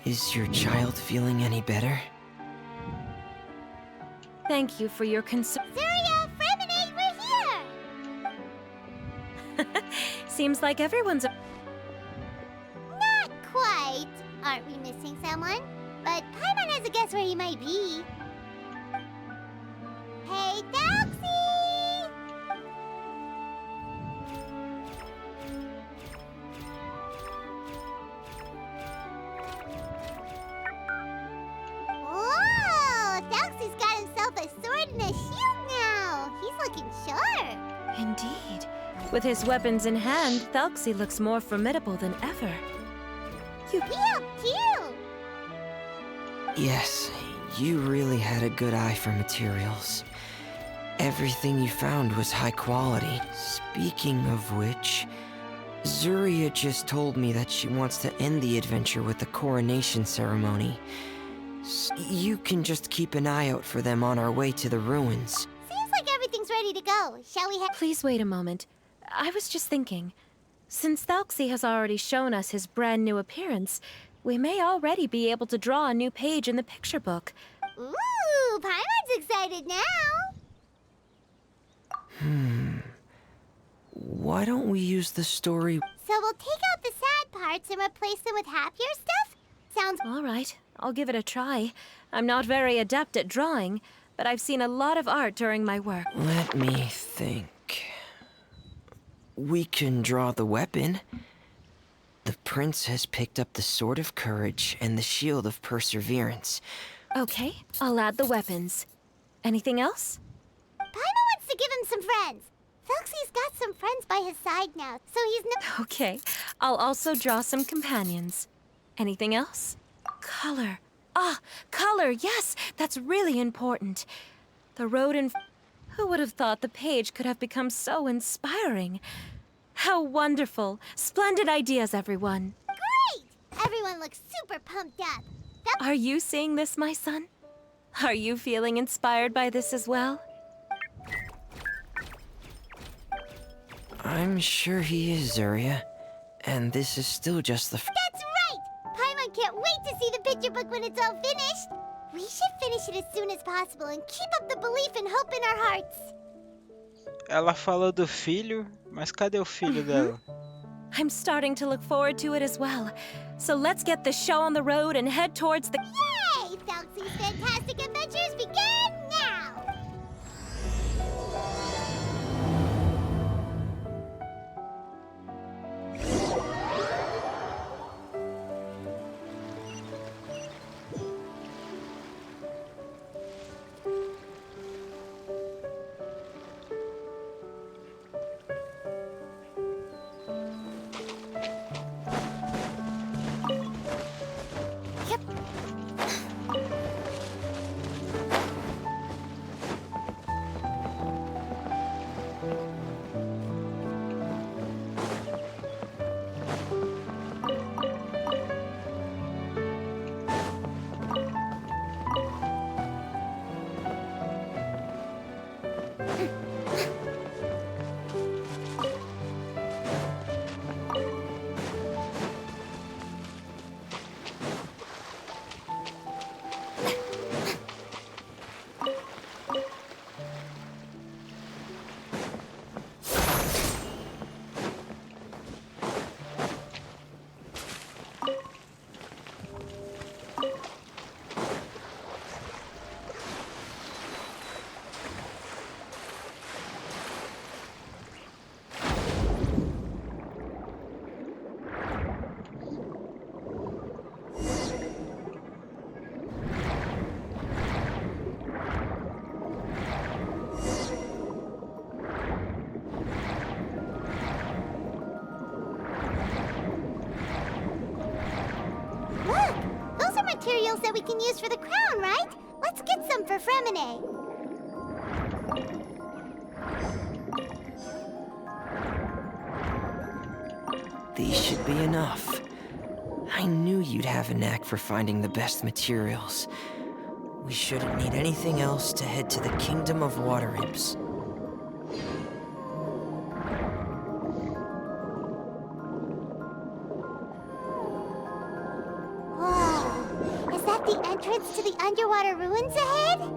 Is your child feeling any better? Thank you for your concern. Zuria, Freminate, we're here! Seems like everyone's... Not quite. Aren't we missing someone? But Paimon has a guess where he might be. Hey, Thelxie! Whoa! Thelxie's got himself a sword and a shield now. He's looking sharp. Indeed. With his weapons in hand, Thelxie looks more formidable than ever. He helped too. Yes, you really had a good eye for materials. Everything you found was high quality. Speaking of which, Zuria just told me that she wants to end the adventure with the coronation ceremony. You can just keep an eye out for them on our way to the ruins. Seems like everything's ready to go. Shall we head? Please wait a moment. I was just thinking. Since Thelxie has already shown us his brand new appearance, we may already be able to draw a new page in the picture book. Ooh, Paimon's excited now. Why don't we use the story? So we'll take out the sad parts and replace them with happier stuff? Sounds... All right, I'll give it a try. I'm not very adept at drawing, but I've seen a lot of art during my work. Let me think. We can draw the weapon. The prince has picked up the Sword of Courage and the Shield of Perseverance. Okay, I'll add the weapons. Anything else? Paimon wants to give him some friends. Thelxie's got some friends by his side now, so he's no... Okay, I'll also draw some companions. Anything else? Color. Ah, color, yes, that's really important. The road in... Who would have thought the page could have become so inspiring? How wonderful. Splendid ideas, everyone. Great! Everyone looks super pumped up. Are you seeing this, my son? Are you feeling inspired by this as well? I'm sure he is, Zuria. And this is still just the... That's right! Paimon can't wait to see the picture book when it's all finished. We should finish it as soon as possible and keep up the belief and hope in our hearts. Ela falou do filho, mas cadê o filho dela? I'm starting to look forward to it as well. So let's get the show on the road and head towards the... Yay! Thelxie's Fantastic Adventures begin now! Materials that we can use for the crown, right? Let's get some for Freminate. These should be enough. I knew you'd have a knack for finding the best materials. We shouldn't need anything else to head to the Kingdom of Water Imps. Whoa, that the entrance to the underwater ruins ahead?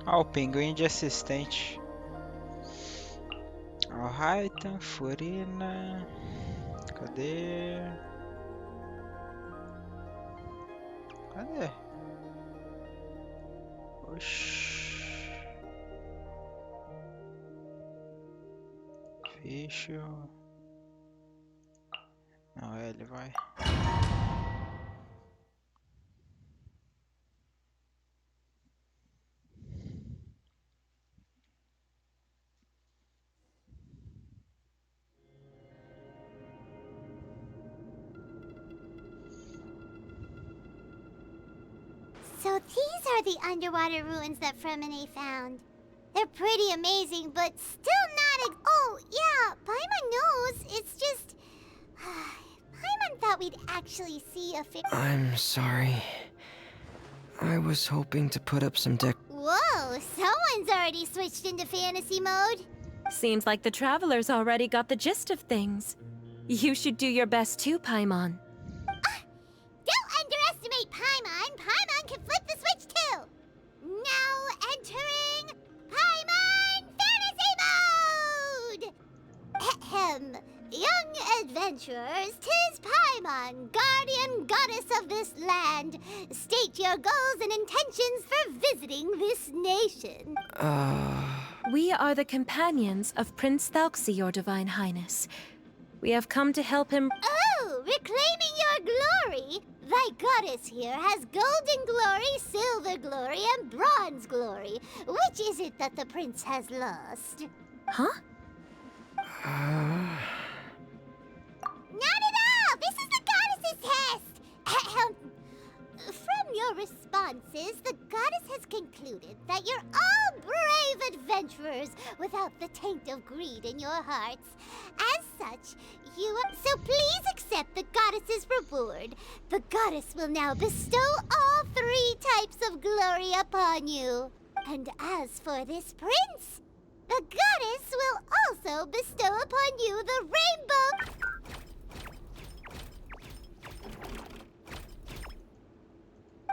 Ah, o pinguim de assistente. Alright, Furina. Cadê? Cadê? Oxi. Ficho. Não, ele vai. So these are the underwater ruins that Fremine found. They're pretty amazing, but still not oh, yeah, Paimon knows. It's just... Paimon thought we'd actually see a I'm sorry. I was hoping to put up some Whoa, someone's already switched into fantasy mode. Seems like the travelers already got the gist of things. You should do your best too, Paimon. Don't underestimate Paimon. Paimon can flip the switch too. Now entering Paimon Fantasy Mode! Ahem. Young adventurers, 'tis Paimon, guardian goddess of this land. State your goals and intentions for visiting this nation. We are the companions of Prince Thelxie, your divine highness. We have come to help him. Oh, reclaiming your glory! Thy goddess here has golden glory, silver glory, and bronze glory. Which is it that the prince has lost? Huh? Not at all! This is the goddess's test! Ahem. From your responses, the goddess has concluded that you're all brave adventurers without the taint of greed in your hearts. As such, so please accept the goddess's reward. The goddess will now bestow all 3 types of glory upon you. And as for this prince, the goddess will also bestow upon you the rainbow...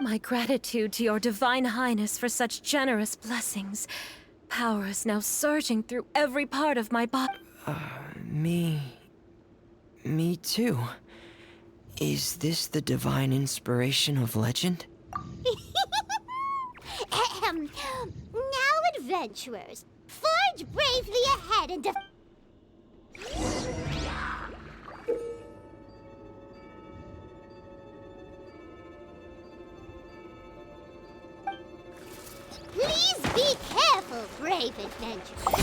My gratitude to your divine highness for such generous blessings. Power is now surging through every part of my body. Me too. Is this the divine inspiration of legend? Ahem. Now, adventurers, forge bravely ahead and Please be careful, brave adventurers.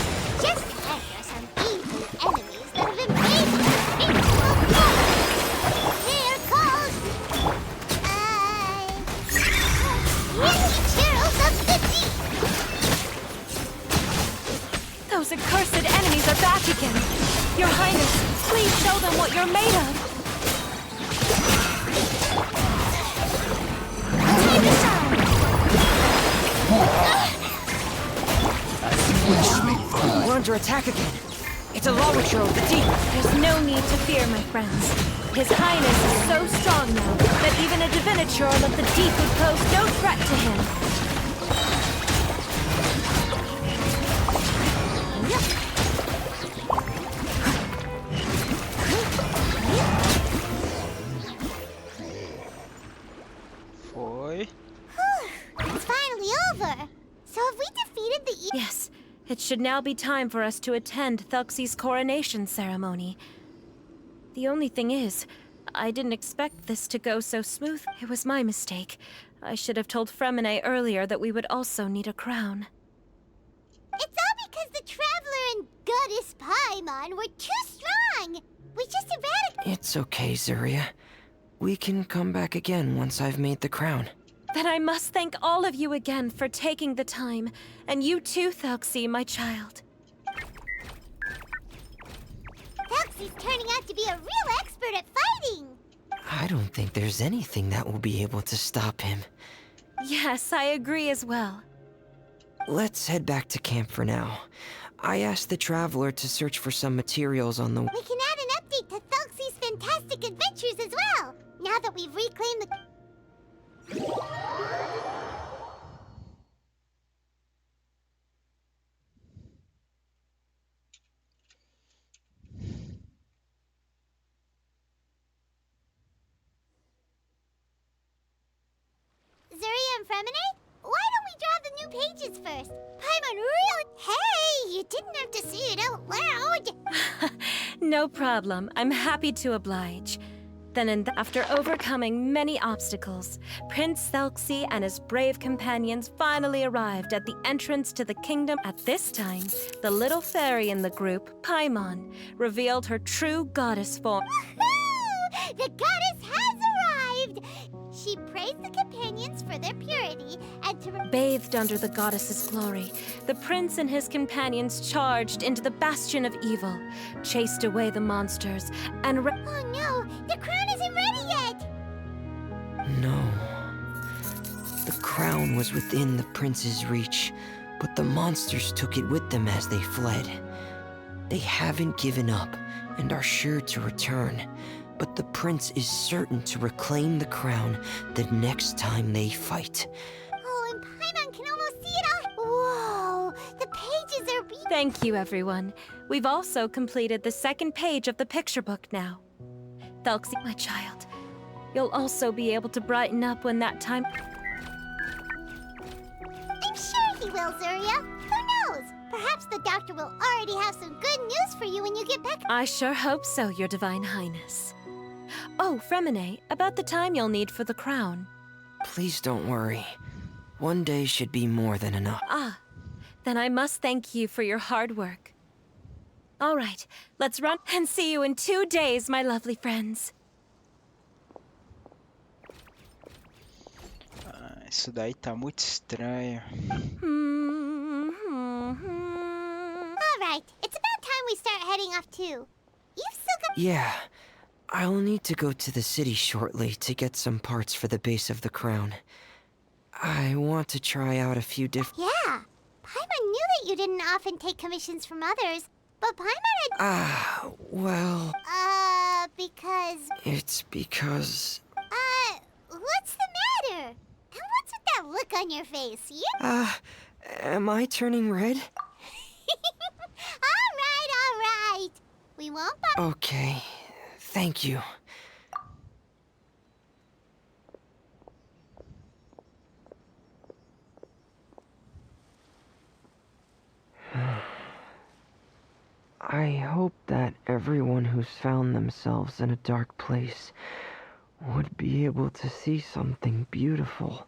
Just ahead are some evil enemies that have invaded our peaceful world. They're called... Aventuras of the Deep. Those accursed enemies are back again. Your Highness, please show them what you're made of. We're under attack again. It's a Lawitcher of the deep. There's no need to fear, my friends. His Highness is so strong now that even a diviniture of the deep would pose no threat to him. Foi. It's finally over. So have we defeated the Yes, it should now be time for us to attend Thelxie's coronation ceremony. The only thing is, I didn't expect this to go so smooth. It was my mistake. I should have told Fremine earlier that we would also need a crown. It's all because the Traveler and Goddess Paimon were too strong. We just eradicated... It's okay, Zuria. We can come back again once I've made the crown. Then I must thank all of you again for taking the time. And you too, Thelxie, my child. Thelxie's turning out to be a real expert at fighting! I don't think there's anything that will be able to stop him. Yes, I agree as well. Let's head back to camp for now. I asked the Traveler to search for some materials on the... We can add an update to Thelxie's Fantastic Adventures as well, now that we've reclaimed the... Zuria and Fremine? Why don't we draw the new pages first? Paimon really... Hey, you didn't have to say it out loud! No problem. I'm happy to oblige. Then after overcoming many obstacles, Prince Thelxie and his brave companions finally arrived at the entrance to the kingdom. At this time, the little fairy in the group, Paimon, revealed her true goddess form. Woohoo! The goddess has arrived! She praised the companions for their purity and to... Bathed under the goddess's glory, the prince and his companions charged into the bastion of evil, chased away the monsters, and Oh no! The crown isn't ready yet! No. The crown was within the prince's reach, but the monsters took it with them as they fled. They haven't given up and are sure to return, but the prince is certain to reclaim the crown the next time they fight. Oh, and Paimon can almost see it all. Whoa! The pages are beautiful. thank you, everyone. We've also completed the second page of the picture book now. Thelxie, my child, you'll also be able to brighten up when that time... I'm sure he will, Zuria. Who knows? Perhaps the doctor will already have some good news for you when you get back. I sure hope so, Your Divine Highness. Oh, Fremine, about the time you'll need for the crown. Please don't worry. One day should be more than enough. Ah, then I must thank you for your hard work. All right, let's run and see you in 2 days, my lovely friends. Isso daí tá muito estranho. Alright, it's about time we start heading off too. You've still got... Yeah. I'll need to go to the city shortly to get some parts for the base of the crown. I want to try out a few different... Yeah, Paimon knew that you didn't often take commissions from others, but Paimon had... Well... because... It's because... what's the matter? And what's with that look on your face? You... Am I turning red? Alright. We won't bother... Okay. Thank you. I hope that everyone who's found themselves in a dark place would be able to see something beautiful.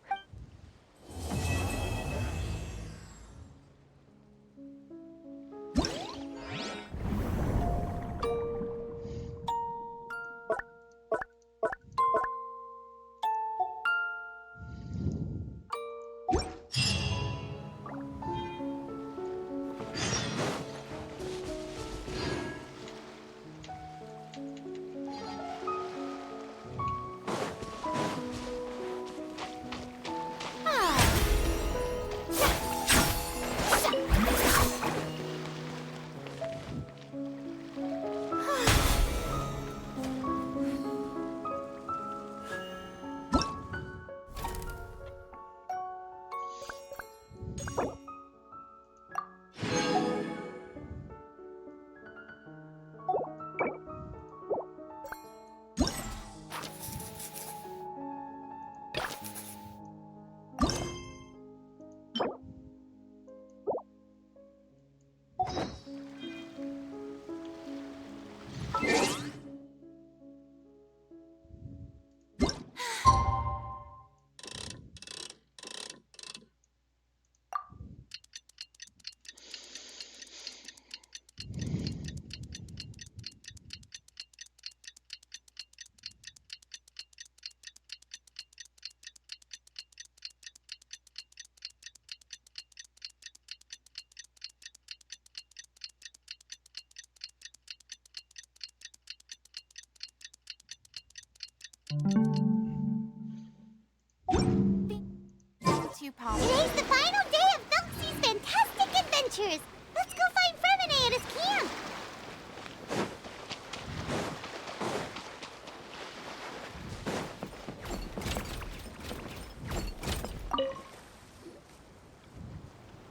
problem. Today's the final day of Thelxie's Fantastic Adventures. Let's go find Fremine at his camp.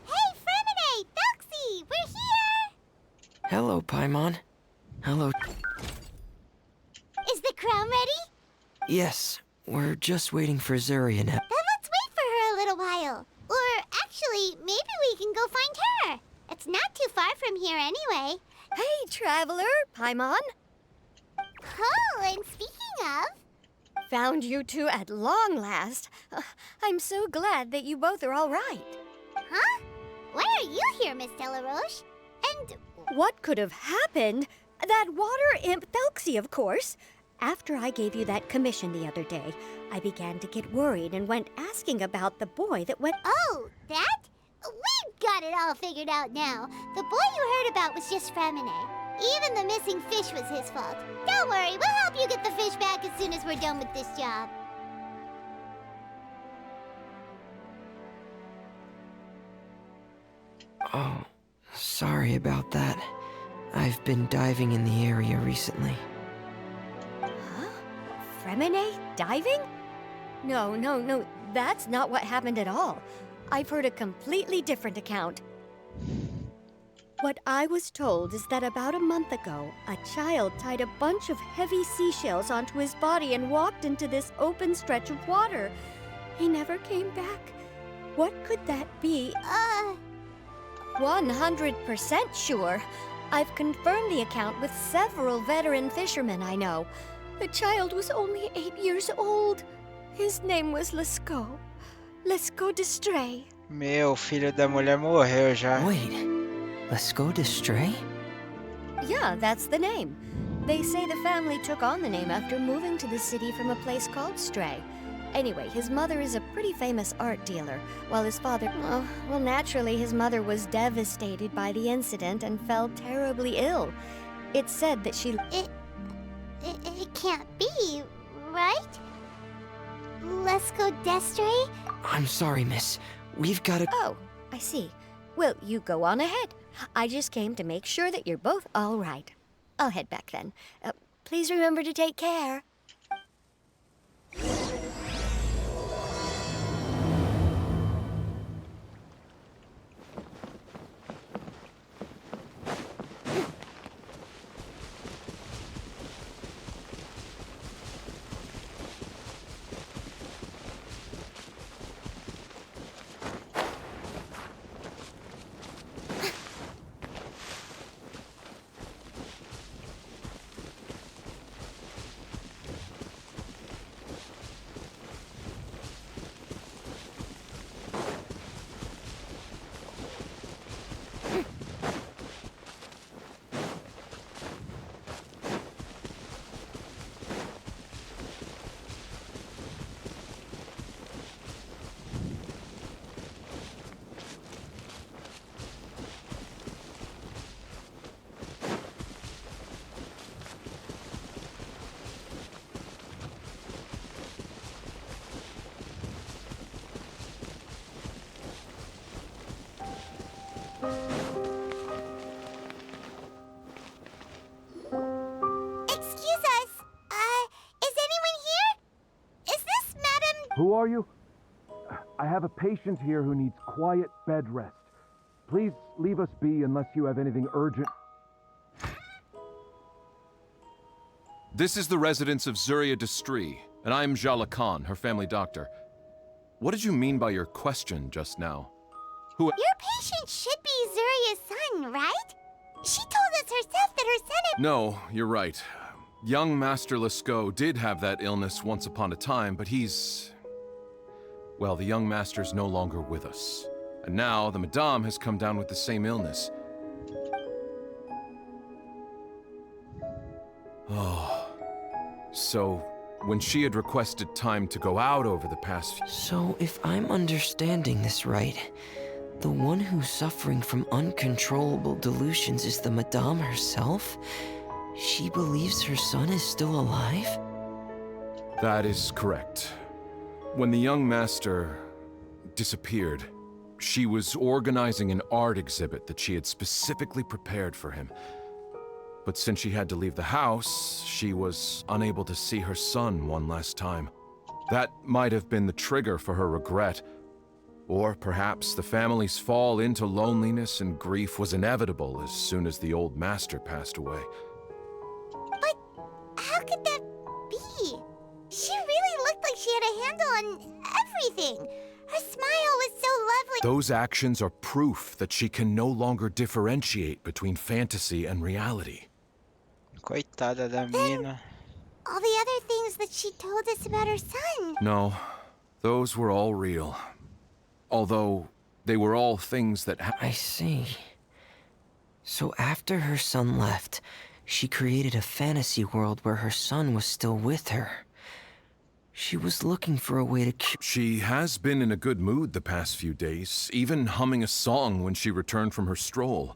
Hey, Fremine! Thelxie! We're here! Hello, Paimon. Hello. Is the crown ready? Yes, we're just waiting for Zuria now. Then let's wait for her a little while. Or actually, maybe we can go find her. It's not too far from here anyway. Hey, traveler, Paimon. Oh, and speaking of... Found you two at long last. I'm so glad that you both are all right. Huh? Why are you here, Miss Delaroche? And... What could have happened? That water imp Thelxie, of course. After I gave you that commission the other day, I began to get worried and went asking about the boy that went... Oh, that? We've got it all figured out now. The boy you heard about was just Fremine. Even the missing fish was his fault. Don't worry, we'll help you get the fish back as soon as we're done with this job. Oh, sorry about that. I've been diving in the area recently. Huh? Fremine diving? No, that's not what happened at all. I've heard a completely different account. What I was told is that about a month ago, a child tied a bunch of heavy seashells onto his body and walked into this open stretch of water. He never came back. What could that be? 100% sure. I've confirmed the account with several veteran fishermen I know. The child was only 8 years old. His name was Lescaut. Lescaut de Stray. Meu, o filho da mulher morreu já. Wait, let's go to Stray? Yeah, that's the name. They say the family took on the name after moving to the city from a place called Stray. Anyway, his mother is a pretty famous art dealer, while his father... well, naturally, his mother was devastated by the incident and fell terribly ill. It's said that she... It can't be, right? Lescaut d'Estray? I'm sorry, miss. We've got to... Oh, I see. Well, you go on ahead. I just came to make sure that you're both all right. I'll head back then. Please remember to take care. Excuse us. Is anyone here? Is this Madame... Who are you? I have a patient here who needs quiet bed rest. Please leave us be unless you have anything urgent. This is the residence of Zuria Destri, and I'm Jala Khan, her family doctor. What did you mean by your question just now? Your patient should be Zuria's son, right? She told us herself that her son had... No, you're right. Young Master Lescaut did have that illness once upon a time, but he's... Well, the young master's no longer with us. And now the Madame has come down with the same illness. Oh. So, when she had requested time to go out over the past few... So, if I'm understanding this right, the one who's suffering from uncontrollable delusions is the Madame herself? She believes her son is still alive? That is correct. When the young master disappeared. She was organizing an art exhibit that she had specifically prepared for him. But since she had to leave the house, she was unable to see her son one last time. That might have been the trigger for her regret. Or perhaps the family's fall into loneliness and grief was inevitable as soon as the old master passed away. But how could that be? She really looked like she had a handle on everything. Her smile was so lovely. Those actions are proof that she can no longer differentiate between fantasy and reality. Coitada da mina. All the other things that she told us about her son. No, those were all real. Although, they were all things that I see. So after her son left, she created a fantasy world where her son was still with her. She was looking for a way to She has been in a good mood the past few days, even humming a song when she returned from her stroll.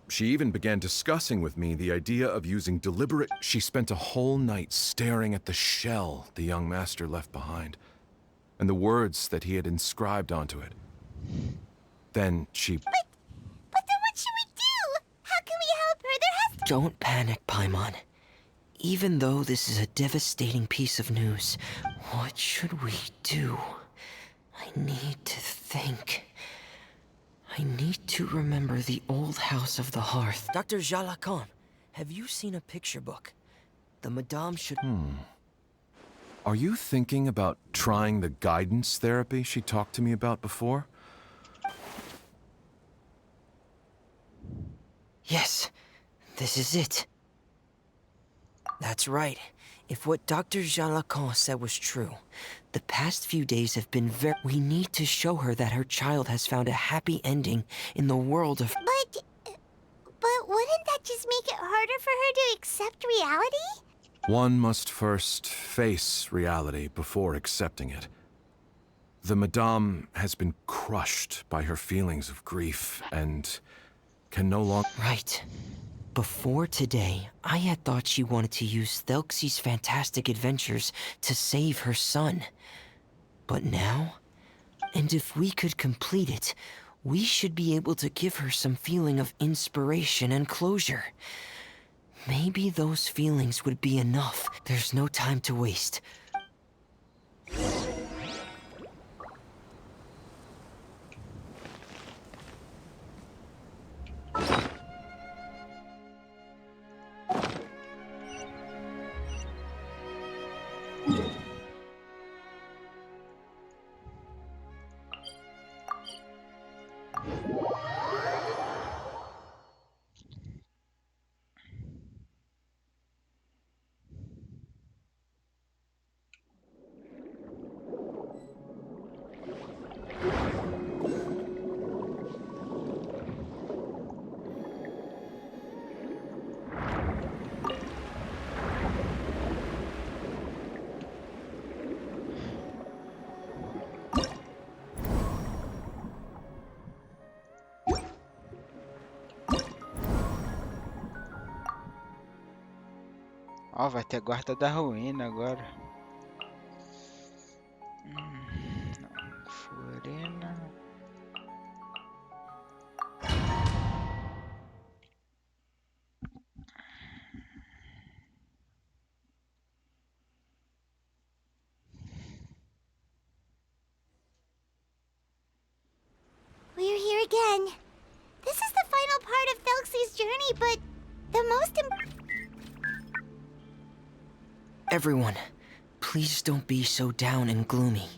She even began discussing with me the idea of using deliberate... She spent a whole night staring at the shell the young master left behind, and the words that he had inscribed onto it. Then she... But then what should we do? How can we help her? There has to... Don't panic, Paimon. Even though this is a devastating piece of news, what should we do? I need to think. I need to remember the old house of the hearth. Dr. Jalacan, have you seen a picture book? The Madame should... Are you thinking about trying the guidance therapy she talked to me about before? Yes, this is it. That's right. If what Dr. Jalacan said was true, the past few days have been We need to show her that her child has found a happy ending in the world of... But wouldn't that just make it harder for her to accept reality? One must first face reality before accepting it. The Madame has been crushed by her feelings of grief and can no longer... Right. Before today, I had thought she wanted to use Thelxie's fantastic adventures to save her son. But now... And if we could complete it, we should be able to give her some feeling of inspiration and closure. Maybe those feelings would be enough. There's no time to waste. Ó, vai ter guarda da ruína agora. Furina. We're here again. This is the final part of Thelxie's journey, but the most Everyone, please don't be so down and gloomy.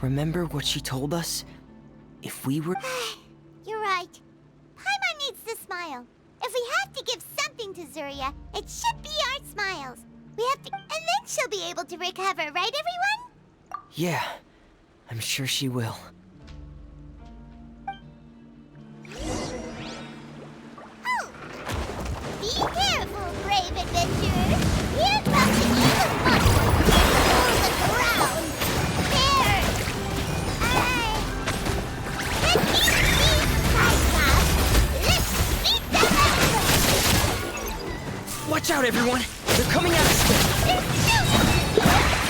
Remember what she told us? If we were... You're right. Paimon needs to smile. If we have to give something to Zuria, it should be our smiles. We have to... And then she'll be able to recover, right, everyone? Yeah, I'm sure she will. Oh! Be careful, brave adventurers! Here comes the evil monster! Hold the ground! There! Let's beat them up! Watch out, everyone! They're coming at us! They're still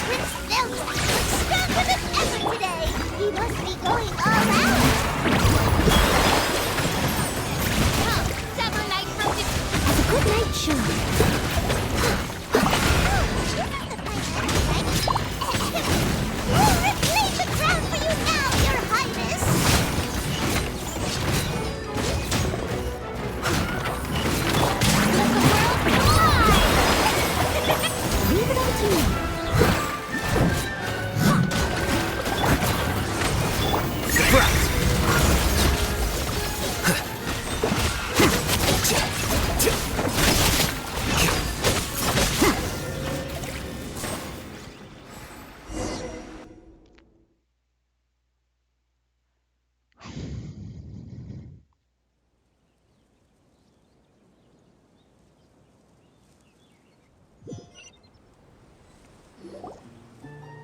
with Thelxie! Stronger than ever today! She must be going all out. Have a good night, Sean. We'll reclaim the crown for you now, Your Highness! Let the world fly! Leave it up to me.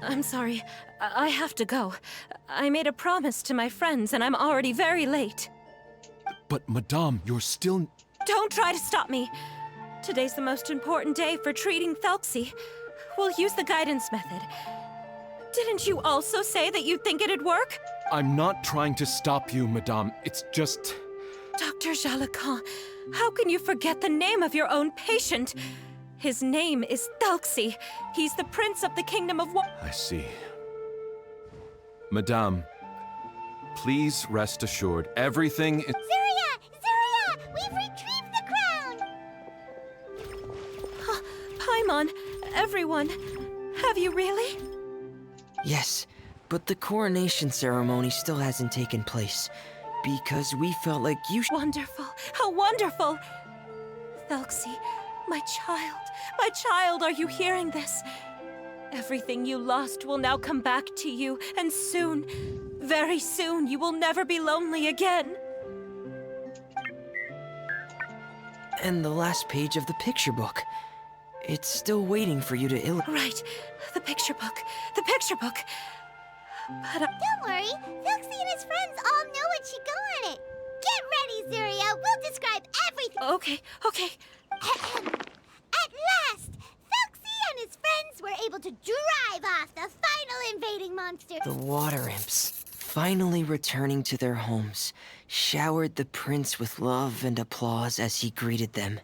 I'm sorry. I have to go. I made a promise to my friends, and I'm already very late. But, Madame, you're still... Don't try to stop me. Today's the most important day for treating Thelxie. We'll use the guidance method. Didn't you also say that you'd think it'd work? I'm not trying to stop you, Madame. It's just... Dr. Jalacan, how can you forget the name of your own patient? His name is Thelxie. He's the prince of the kingdom of I see. Madame, please rest assured, everything is... Zuria! Zuria! We've retrieved the crown! Paimon, everyone, have you really? Yes, but the coronation ceremony still hasn't taken place. Because we felt like you Wonderful! How wonderful! Thelxie, my child, are you hearing this? Everything you lost will now come back to you, and soon, very soon, you will never be lonely again. And the last page of the picture book. It's still waiting for you to Right, the picture book. But Don't worry, Thelxie and his friends all know what should go on it. Get ready, Zuria. We'll describe everything. Okay. At last, Thelxie and his friends were able to drive off the final invading monster. The water imps, finally returning to their homes, showered the prince with love and applause as he greeted them.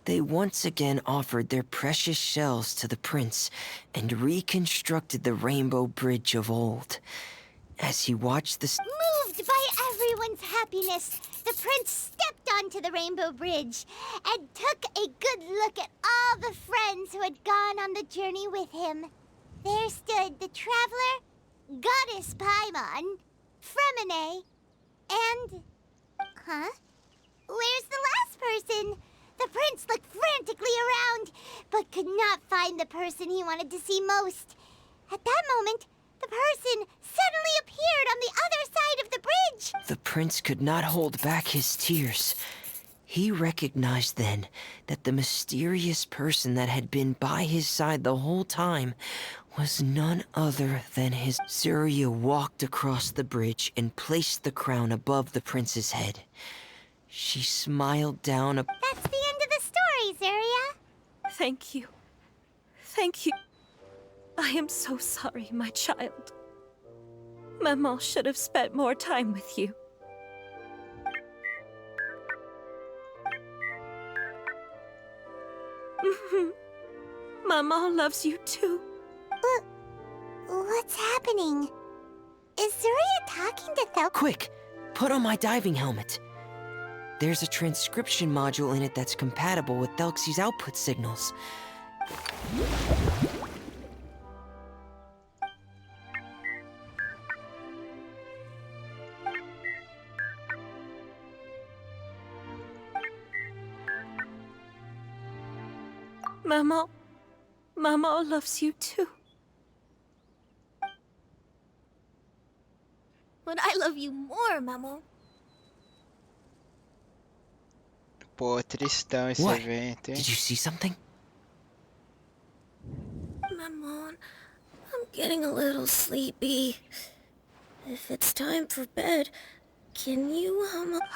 They once again offered their precious shells to the prince and reconstructed the rainbow bridge of old. As he watched the Moved by everyone's happiness, the prince stepped onto the rainbow bridge and took a good look at all the friends who had gone on the journey with him. There stood the traveler, Goddess Paimon, Fremine, and... Where's the last person? The prince looked frantically around, but could not find the person he wanted to see most. At that moment, the person suddenly appeared on the other side of the bridge. The prince could not hold back his tears. He recognized then that the mysterious person that had been by his side the whole time was none other than his... Zuria walked across the bridge and placed the crown above the prince's head. She smiled down That's the end of the story, Zuria. Thank you. I am so sorry, my child. Maman should have spent more time with you. Maman loves you too. What's happening? Is Zuria talking to Thelxie? Quick, put on my diving helmet. There's a transcription module in it that's compatible with Thelxie's output signals. Maman loves you too. But I love you more, Maman. Pô, tristão esse What? evento, hein? Did you see something? Maman, I'm getting a little sleepy. If it's time for bed, can you,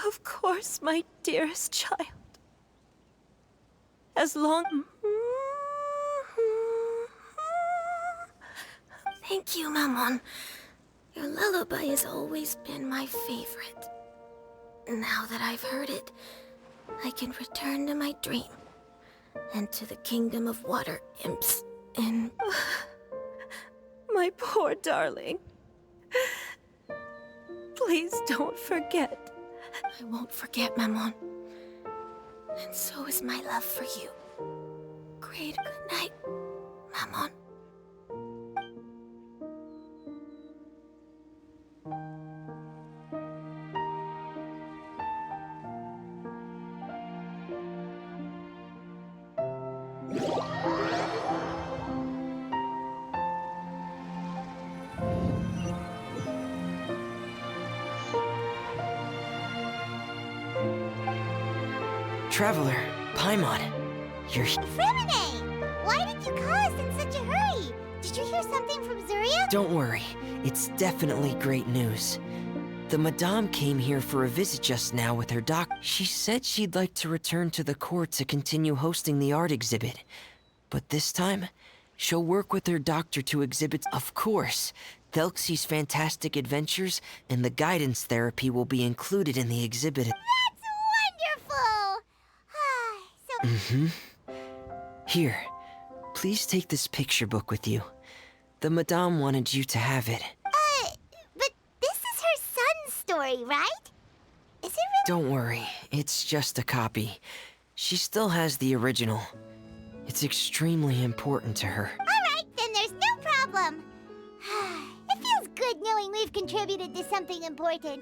Of course, my dearest child. As long... Thank you, Maman. Your lullaby has always been my favorite. Now that I've heard it, I can return to my dream and to the kingdom of water imps in... My poor darling. Please don't forget. I won't forget, Maman. And so is my love for you. Great good night, Maman. Traveler, Paimon, you're... Fremine! Why did you call us in such a hurry? Did you hear something from Zuria? Don't worry, it's definitely great news. The Madame came here for a visit just now with her doc. She said she'd like to return to the court to continue hosting the art exhibit. But this time, she'll work with her doctor to exhibit... Of course, Thelxie's fantastic adventures and the guidance therapy will be included in the exhibit. That's wonderful! Mm-hmm. Here, please take this picture book with you. The Madame wanted you to have it. But this is her son's story, right? Is it really? Don't worry, it's just a copy. She still has the original. It's extremely important to her. Alright, then there's no problem. It feels good knowing we've contributed to something important.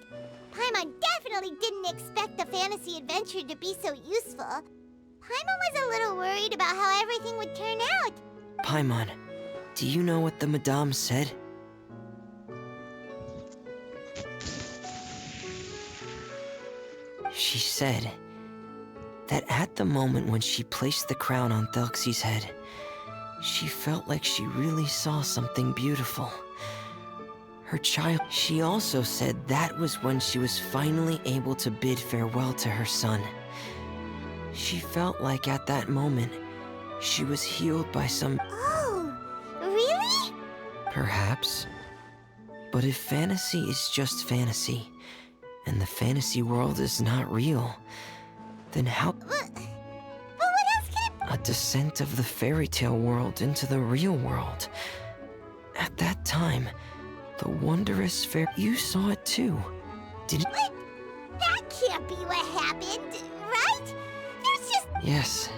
Paimon definitely didn't expect the fantasy adventure to be so useful. Paimon was a little worried about how everything would turn out. Paimon, do you know what the Madame said? She said that at the moment when she placed the crown on Thelxie's head, she felt like she really saw something beautiful. Her child. She also said that was when she was finally able to bid farewell to her son. She felt like at that moment, she was healed by some... Oh, really? Perhaps. But if fantasy is just fantasy, and the fantasy world is not real, then how... But what else could it... A descent of the fairy tale world into the real world. At that time, the wondrous fair... You saw it too, didn't... What? That can't be what happened, right? There's just... Yes.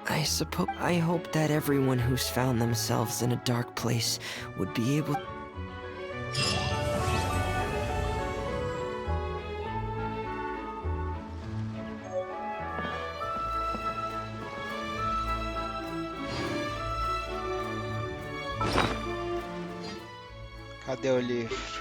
I hope that everyone who's found themselves in a dark place would be able... Cadê o livro?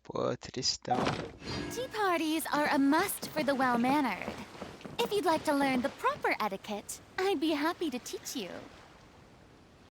Pô, tristão. Tea parties are a must for the well-mannered. If you'd like to learn the proper etiquette, I'd be happy to teach you.